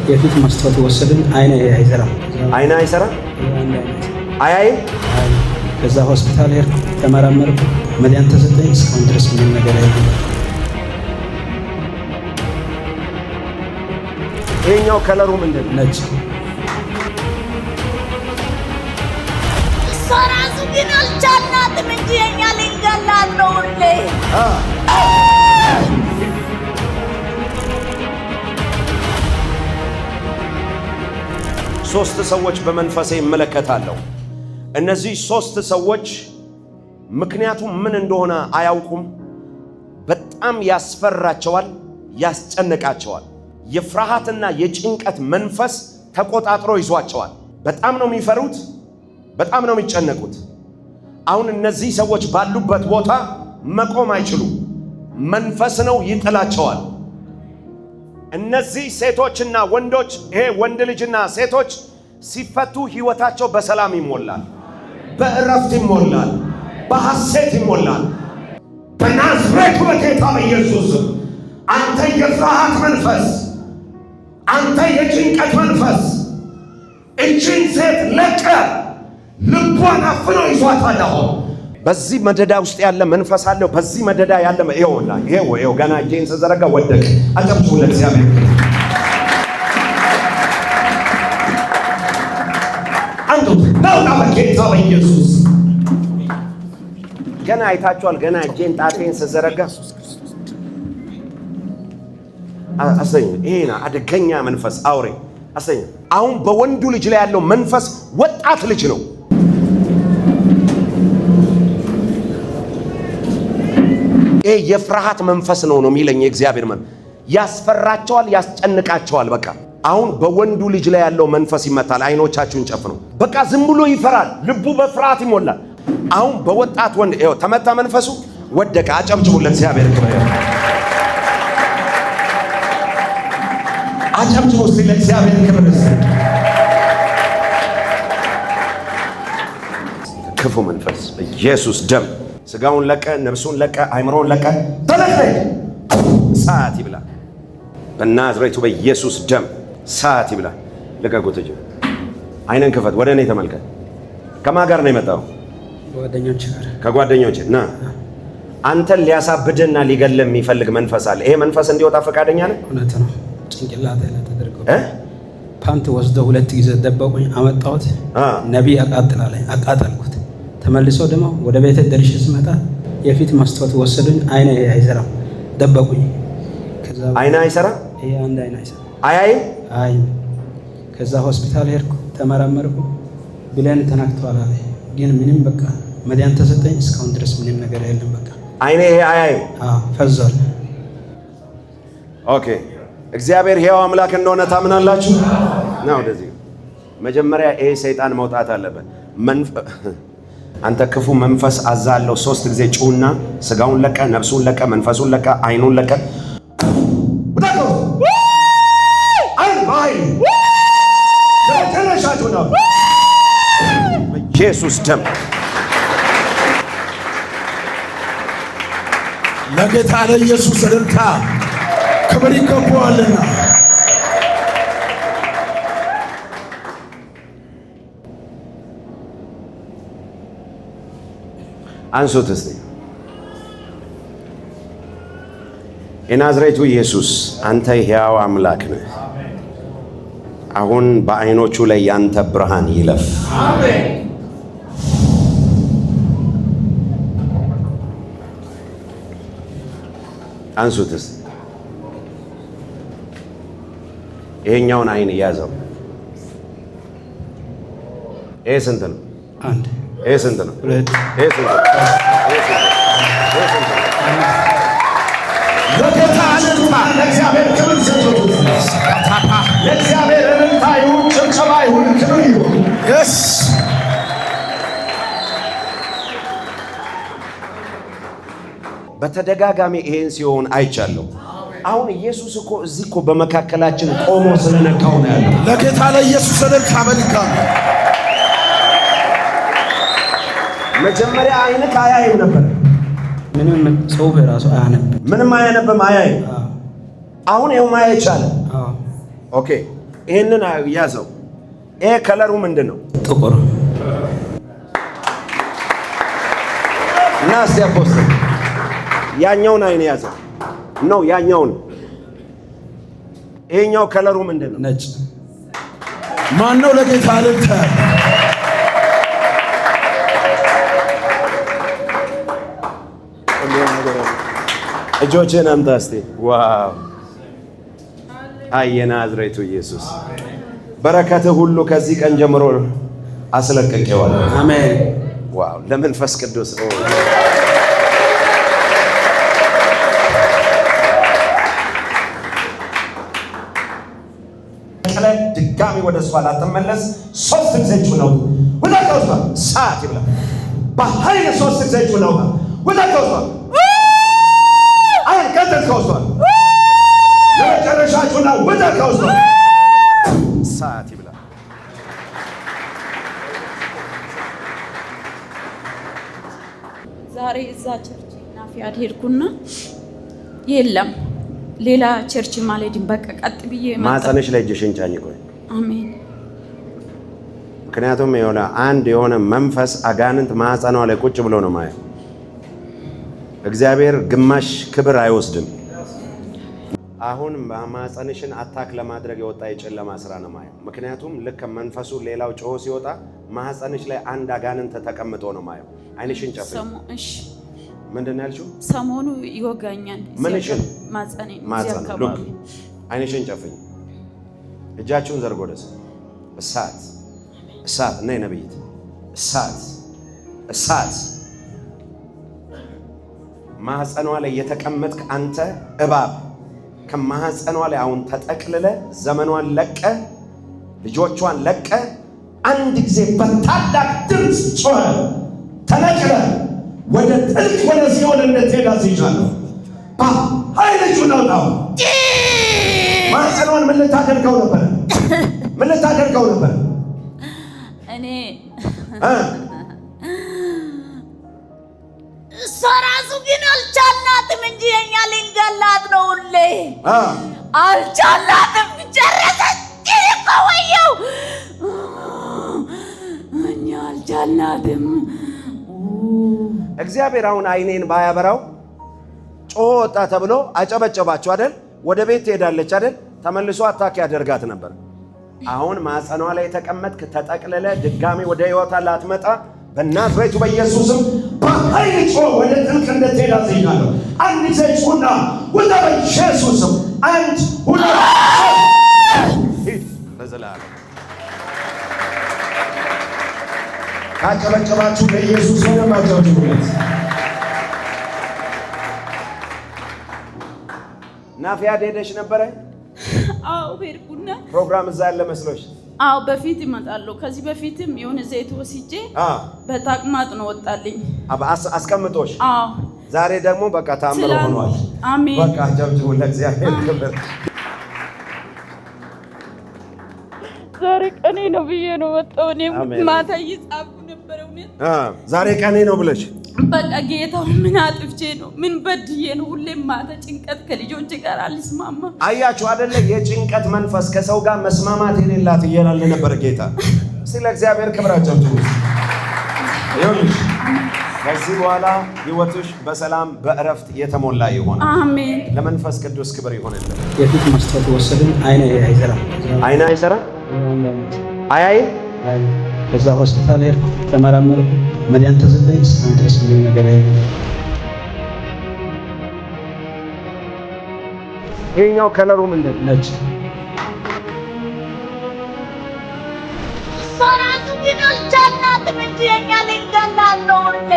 የፊት መስታወት ወሰድን። አይኔ አይሰራም። አይኔ አይሰራም። አያይም። ከዛ ሆስፒታል ሄድኩ፣ ተመረመርኩ፣ መድኃኒት ተሰጠኝ። እስካሁን ድረስ ምንም ነገር የለም። ይሄኛው ከለሩ ምንድን ነው? ነጭ። እሷ ራሱ ግን አልቻልናትም እንጂ የኛ ልንገላት ነው ሁሌ። ሶስት ሰዎች በመንፈሴ እመለከታለሁ። እነዚህ ሶስት ሰዎች ምክንያቱም ምን እንደሆነ አያውቁም። በጣም ያስፈራቸዋል፣ ያስጨንቃቸዋል። የፍርሃትና የጭንቀት መንፈስ ተቆጣጥሮ ይዟቸዋል። በጣም ነው የሚፈሩት፣ በጣም ነው የሚጨነቁት። አሁን እነዚህ ሰዎች ባሉበት ቦታ መቆም አይችሉም። መንፈስ ነው ይጥላቸዋል። እነዚህ ሴቶችና ወንዶች፣ ይሄ ወንድ ልጅና ሴቶች ሲፈቱ ህይወታቸው በሰላም ይሞላል፣ በእረፍት ይሞላል፣ በሐሴት ይሞላል። በናዝሬቱ በጌታ በኢየሱስ አንተ የፍርሃት መንፈስ፣ አንተ የጭንቀት መንፈስ እቺን ሴት ለቀ ልቧን አፍኖ ይዟታል። አሁን በዚህ መደዳ ውስጥ ያለ መንፈስ አለው። በዚህ መደዳ ያለ ይሄው ገና እጄን ስዘረጋ ወደቀ። አጨብጭቡ ለእግዚአብሔር። አንዱ ናውጣ በጌታ በኢየሱስ። ገና አይታችኋል። ገና እጄን ጣቴን ስዘረጋ አሰኝ። ይሄና አደገኛ መንፈስ አውሬ አሰኝ። አሁን በወንዱ ልጅ ላይ ያለው መንፈስ ወጣት ልጅ ነው። ይሄ የፍርሃት መንፈስ ነው የሚለኝ የእግዚአብሔር መንፈስ። ያስፈራቸዋል፣ ያስጨንቃቸዋል። በቃ አሁን በወንዱ ልጅ ላይ ያለው መንፈስ ይመታል። አይኖቻችሁን ጨፍኑ። በቃ ዝም ብሎ ይፈራል፣ ልቡ በፍርሃት ይሞላል። አሁን በወጣት ወንድ ይኸው ተመታ፣ መንፈሱ ወደቀ። አጨብጭቡ ለእግዚአብሔር ክብር። አጨብጭቡ እስቲ ለእግዚአብሔር ክብር። ክፉ መንፈስ በኢየሱስ ደም ስጋውን ለቀ፣ ነፍሱን ለቀ፣ አይምሮውን ለቀ። ተለቀቅ። ሰዓት ይብላ በናዝሬቱ በኢየሱስ ደም ሰዓት ይብላ። ለቀቁት። እጅ አይነን ክፈት። ወደ እኔ ተመልከት። ከማን ጋር ነው የመጣው? ጓደኞች ጋር። ከጓደኞች ና። አንተን ሊያሳብድና ሊገል የሚፈልግ መንፈስ አለ። ይሄ መንፈስ እንዲወጣ ፈቃደኛ ነህ? እውነት ነው። ጭንቅላቴ ላይ ተደርገው ፓንት ወስደው 2 ጊዜ ደበቁኝ። አመጣሁት። ነቢይ አቃጥላለኝ፣ አቃጠልኩት። ተመልሶ ደግሞ ወደ ቤት ደርሼ ስመጣ የፊት መስታወት ወሰዱኝ። አይኔ አይሰራም፣ ደበቁኝ። ከዛ አይኔ አይሰራም። ይሄ አንድ አይኔ አይሰራም። አያይም። ከዛ ሆስፒታል ሄድኩ፣ ተመረመርኩ። ብሌን ተናክቷል አለ። ግን ምንም በቃ መድኃኒት ተሰጠኝ። እስካሁን ድረስ ምንም ነገር የለም። በቃ አይኔ ይሄ አያይም፣ ፈዟል። ኦኬ። እግዚአብሔር ሕያው አምላክ እንደሆነ ታምናላችሁ? ና ወደዚህ። መጀመሪያ ይሄ ሰይጣን መውጣት አለበት። አንተ ክፉ መንፈስ አዛለው 3 ጊዜ ጩውና ስጋውን ለቀ፣ ነፍሱን ለቀ፣ መንፈሱን ለቀ፣ አይኑን ለቀ። ኢየሱስ ደም ለጌታ ለኢየሱስ እልልታ ክብር ይገባዋልና። አንሱት እስቲ። የናዝሬቱ ኢየሱስ አንተ ሕያው አምላክ ነህ። አሁን በአይኖቹ ላይ ያንተ ብርሃን ይለፍ። አሜን። አንሱት እስቲ። ይሄኛውን አይን ያዘው። ይሄ ስንት ነው? አንድ። ይሄ ስንት ነው? 2። ይሄ ስንት ነው? ለጌታ እልልታ፣ ለእግዚአብሔር ክብር ይሁን። ለእግዚአብሔር እልልታ ይሁን፣ ጭብጨባ ይሁን፣ ክብር ይሁን። በተደጋጋሚ ይሄን ሲሆን አይቻለሁ። አሁን ኢየሱስ እኮ እዚህ እኮ በመካከላችን ቆሞ ስለነካው ነው ያለው። ለጌታ ለኢየሱስ እልልታ በድጋሚ። መጀመሪያ አይንክ አያይም ነበር። ምንም ጽሁፍ ራሱ አያነብም። ምንም አያነብም፣ አያይም። አሁን ይኸው ማየት ቻለ። ኦኬ። ይሄንን ያዘው። ይሄ ከለሩ ምንድነው? ጥቁር እና እስቲ አፖስትል ያኛውን አይን ያዘው ነው ያኛውን። ይሄኛው ከለሩ ምንድነው? ነጭ። ማን ነው ለጌታ እልልታ? እጆችን አምጣ እስቲ። ዋው! አየናዝሬቱ ኢየሱስ በረከትህ ሁሉ ከዚህ ቀን ጀምሮ አስለቅቄዋለሁ። አሜን። ዋው! ለመንፈስ ቅዱስ ድጋሚ ወደ እሷ ላትመለስ 3 ጊዜ ጩኸው ወደ ተውባ ሰዓት ይብላ በኃይል 3 ጊዜ ጩኸው ወደ ተውባ አይ ከዚህ ተውባ ለመጨረሻ ጩኸው ወደ ተውባ ሰዓት ይብላ። ዛሬ እዛ ቸርች ናፊያድ ሄድኩና የለም ሌላ ቸርች ማለድን በቃ ቀጥ ብዬ ማህፀንሽ ላይ እጅሽን ጫኝ። ቆይ አሜን። ምክንያቱም የሆነ መንፈስ አጋንንት ማህፀኗ ላይ ቁጭ ብሎ ነው ማየው። እግዚአብሔር ግማሽ ክብር አይወስድም። አሁን ማህፀንሽን አታክ ለማድረግ የወጣ የጨለማ ስራ ነው ማየው። ምክንያቱም ልክ መንፈሱ ሌላው ጮሆ ሲወጣ ማህፀንሽ ላይ አንድ አጋንንት ተቀምጦ ነው ማየው። አይንሽን ጨፍኝ። እሺ ምንድን ነው ያልሽው? ሰሞኑ ይወጋኛል። ምንሽን? ማህፀኔን። አይንሽን ጨፍኝ። እጃችሁን ዘርጎ ደስ እሳት እሳት ነይ ነብይት እሳት እሳት ማህፀኗ ላይ የተቀመጥክ አንተ እባብ ከማህፀኗ ላይ አሁን ተጠቅልለ ዘመኗን ለቀ ልጆቿን ለቀ አንድ ጊዜ በታላቅ ድምፅ ጮኸ ተነቅለ ወደ ጥልቅ ወደ ሲኦል እንድትሄድ አዝዣለሁ። በኃይል እጁን አውጣው። ማህፀኗን ምን ልታደርገው ነበር? ምን ልታደርገው ነበር? እኔ እሷ ራሱ ግን አልቻልናትም እንጂ የኛ ልንገላት ነው። ሁሌ አልቻልናትም። ጨረሰች እኮ ወየው። እኛ አልቻልናትም። እግዚአብሔር አሁን አይኔን ባያበራው ጮሆ ወጣ ተብሎ አጨበጨባችሁ አይደል? ወደ ቤት ትሄዳለች አይደል? ተመልሶ አታክ ያደርጋት ነበር። አሁን ማህፀኗ ላይ የተቀመጥክ ተጠቅልለ ድጋሚ ወደ ህይወቷ ላትመጣ በናዝሬቱ በኢየሱስም በኃይል ጮህ ወደ ጥልቅ እንድትሄድ አዝዣለሁ። አንድ ጊዜ ጩና ወደ ኢየሱስም አንድ ሁለት ለዘላለም ካጨበጨባችሁ ለኢየሱስ ሆነ ማጨብጨቡለት። ናፊያድ ሄደሽ ነበረ? አዎ ሄድኩና ፕሮግራም እዛ ያለ መስሎሽ? አዎ በፊት እመጣለሁ። ከዚህ በፊትም የሆነ ዘይት ወስጄ በታቅማጥ ነው ወጣልኝ። አስቀምጦሽ? አዎ። ዛሬ ደግሞ በቃ ታምሮ ሆኗል። አሜን። በቃ ጨብጭቡ ለእግዚአብሔር ክብር። ዛሬ ቀኔ ነው ብዬ ነው ወጣው። እኔም ማታ እየጻፍኩ ነበር። እውነት ዛሬ ቀኔ ነው ብለሽ በቃ ጌታው ምን አጥፍቼ ነው ምን በድዬ ነው? ሁሌም ማታ ጭንቀት ከልጆች ጋር አልስማማ። አያችሁ አይደለ? የጭንቀት መንፈስ ከሰው ጋር መስማማት የሌላት እያላለ ነበር ጌታ። ስለ እግዚአብሔር ክብር አጨብጭቡ። ይሁንሽ። ከዚህ በኋላ ህይወትሽ በሰላም በእረፍት የተሞላ ይሆናል። አሜን። ለመንፈስ ቅዱስ ክብር ይሆንልህ። የፊት መስጠት ወሰድን። አይኔ አይሰራም። አይኔ አይሰራም። አያይ ከዛ ሆስፒታል ሄድኩ፣ ተመረመርኩ፣ መድኃኒት ተሰጠኝ። እስካሁን ድረስ ምንም ነገር የለም። ይሄኛው ከለሩ ምንድን ነው? ነጭ። ሶራቱ ግን አልቻልናትም እንጂ የኛ ልንገላት ነው ሁሌ